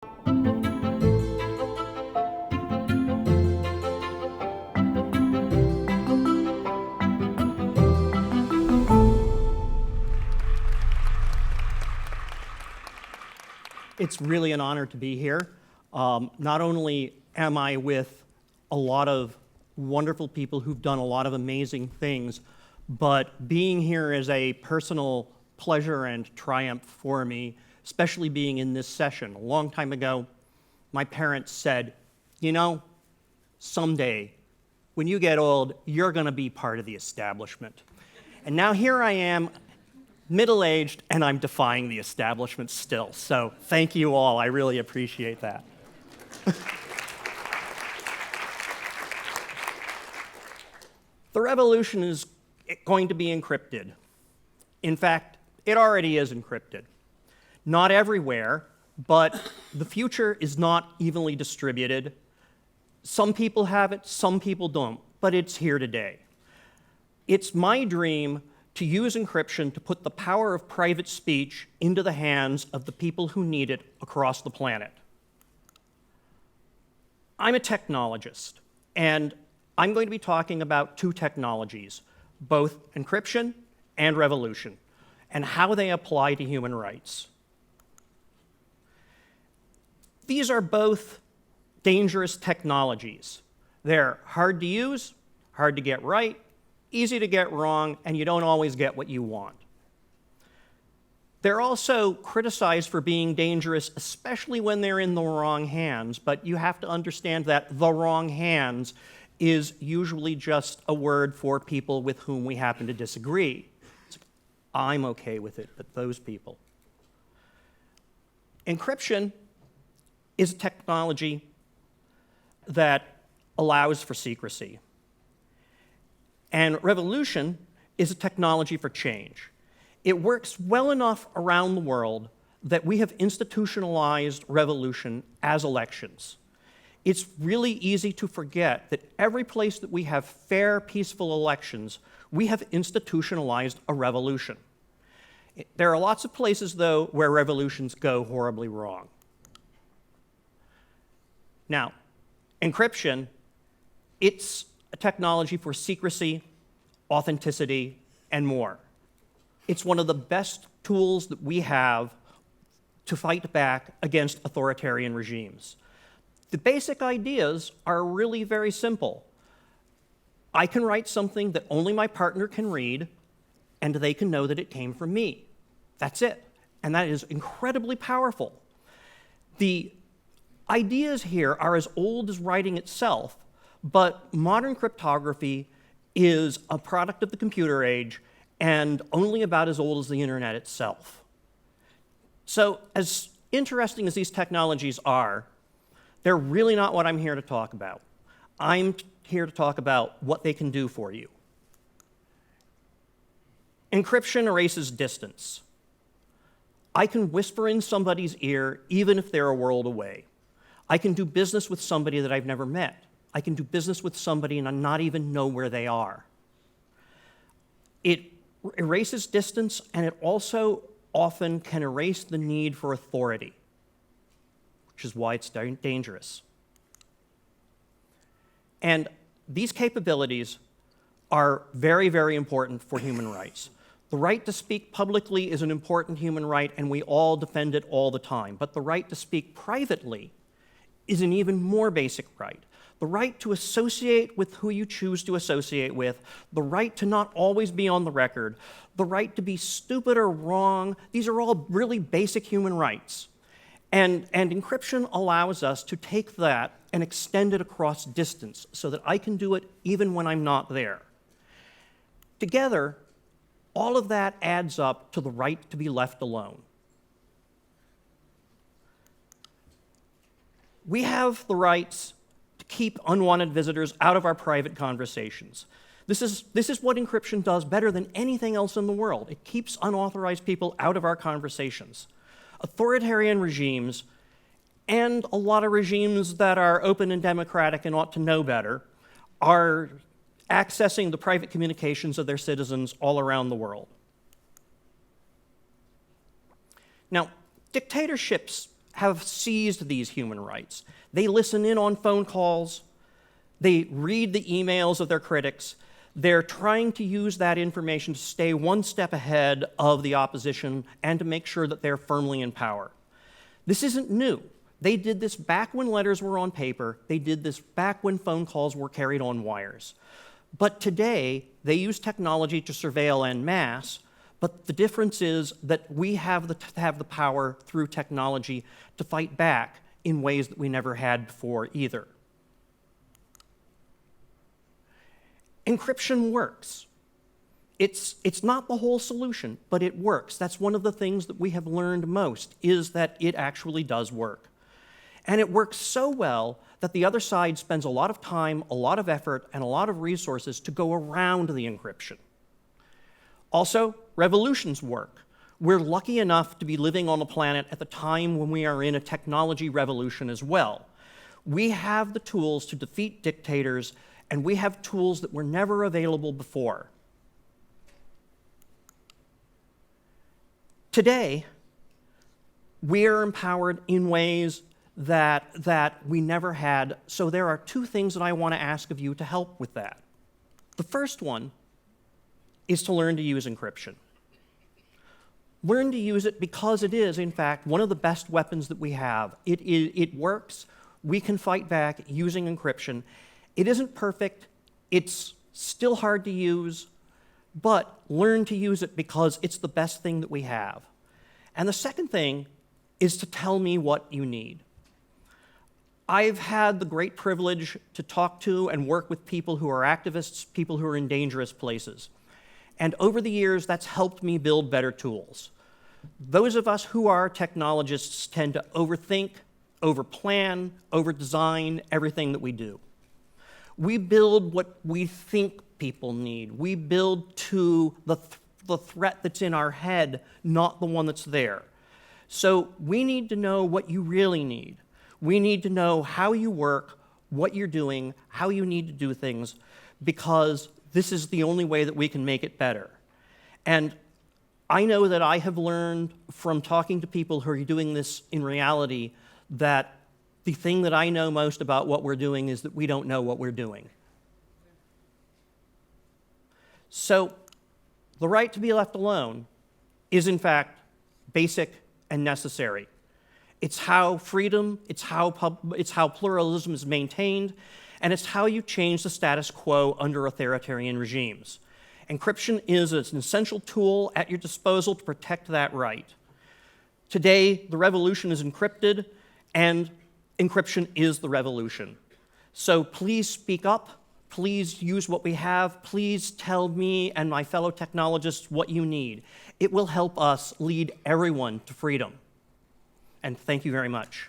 It's really an honor to be here. Not only am I with a lot of wonderful people who've done a lot of amazing things, but being here is a personal pleasure and triumph for me, especially being in this session. A long time ago, my parents said, you know, someday, when you get old, you're going to be part of the establishment. And now here I am, middle-aged, and I'm defying the establishment still. So thank you all. I really appreciate that. The revolution is going to be encrypted. In fact, it already is encrypted. Not everywhere, but the future is not evenly distributed. Some people have it, some people don't, but it's here today. It's my dream to use encryption to put the power of private speech into the hands of the people who need it across the planet. I'm a technologist, and I'm going to be talking about two technologies, both encryption and revolution, and how they apply to human rights. These are both dangerous technologies. They're hard to use, hard to get right, easy to get wrong, and you don't always get what you want. They're also criticized for being dangerous, especially when they're in the wrong hands, but you have to understand that the wrong hands is usually just a word for people with whom we happen to disagree. I'm okay with it, but those people. Encryption is a technology that allows for secrecy. And revolution is a technology for change. It works well enough around the world that we have institutionalized revolution as elections. It's really easy to forget that every place that we have fair, peaceful elections, we have institutionalized a revolution. There are lots of places, though, where revolutions go horribly wrong. Now, encryption, it's a technology for secrecy, authenticity, and more. It's one of the best tools that we have to fight back against authoritarian regimes. The basic ideas are really very simple. I can write something that only my partner can read, and they can know that it came from me. That's it. And that is incredibly powerful. The ideas here are as old as writing itself, but modern cryptography is a product of the computer age and only about as old as the internet itself. So as interesting as these technologies are, they're really not what I'm here to talk about. I'm here to talk about what they can do for you. Encryption erases distance. I can whisper in somebody's ear even if they're a world away. I can do business with somebody that I've never met. I can do business with somebody and not even know where they are. It erases distance, and it also often can erase the need for authority, which is why it's dangerous. And these capabilities are very, very important for human rights. The right to speak publicly is an important human right, and we all defend it all the time. But the right to speak privately is an even more basic right. The right to associate with who you choose to associate with, the right to not always be on the record, the right to be stupid or wrong, these are all really basic human rights. And encryption allows us to take that and extend it across distance so that I can do it even when I'm not there. Together, all of that adds up to the right to be left alone. We have the rights to keep unwanted visitors out of our private conversations. This is what encryption does better than anything else in the world. It keeps unauthorized people out of our conversations. Authoritarian regimes, and a lot of regimes that are open and democratic and ought to know better, are accessing the private communications of their citizens all around the world. Now, dictatorships have seized these human rights. They listen in on phone calls. They read the emails of their critics. They're trying to use that information to stay one step ahead of the opposition and to make sure that they're firmly in power. This isn't new. They did this back when letters were on paper. They did this back when phone calls were carried on wires. But today, they use technology to surveil en masse, but the difference is that we have the power through technology to fight back in ways that we never had before either. Encryption works. It's not the whole solution, but it works. That's one of the things that we have learned most, is that it actually does work. And it works so well that the other side spends a lot of time, a lot of effort, and a lot of resources to go around the encryption. Also, revolutions work. We're lucky enough to be living on a planet at the time when we are in a technology revolution as well. We have the tools to defeat dictators, and we have tools that were never available before. Today, we are empowered in ways that we never had, so there are two things that I want to ask of you to help with that. The first one is to learn to use encryption. Learn to use it because it is, in fact, one of the best weapons that we have. It works. We can fight back using encryption. It isn't perfect. It's still hard to use, but learn to use it because it's the best thing that we have. And the second thing is to tell me what you need. I've had the great privilege to talk to and work with people who are activists, people who are in dangerous places. And over the years, that's helped me build better tools. Those of us who are technologists tend to overthink, overplan, overdesign everything that we do. We build what we think people need. We build to the threat that's in our head, not the one that's there. So we need to know what you really need. We need to know how you work, what you're doing, how you need to do things, because this is the only way that we can make it better. And I know that I have learned from talking to people who are doing this in reality that the thing that I know most about what we're doing is that we don't know what we're doing. So the right to be left alone is, in fact, basic and necessary. It's how freedom, it's how pluralism is maintained, and it's how you change the status quo under authoritarian regimes. Encryption is an essential tool at your disposal to protect that right. Today, the revolution is encrypted, and encryption is the revolution. So please speak up. Please use what we have. Please tell me and my fellow technologists what you need. It will help us lead everyone to freedom. And thank you very much.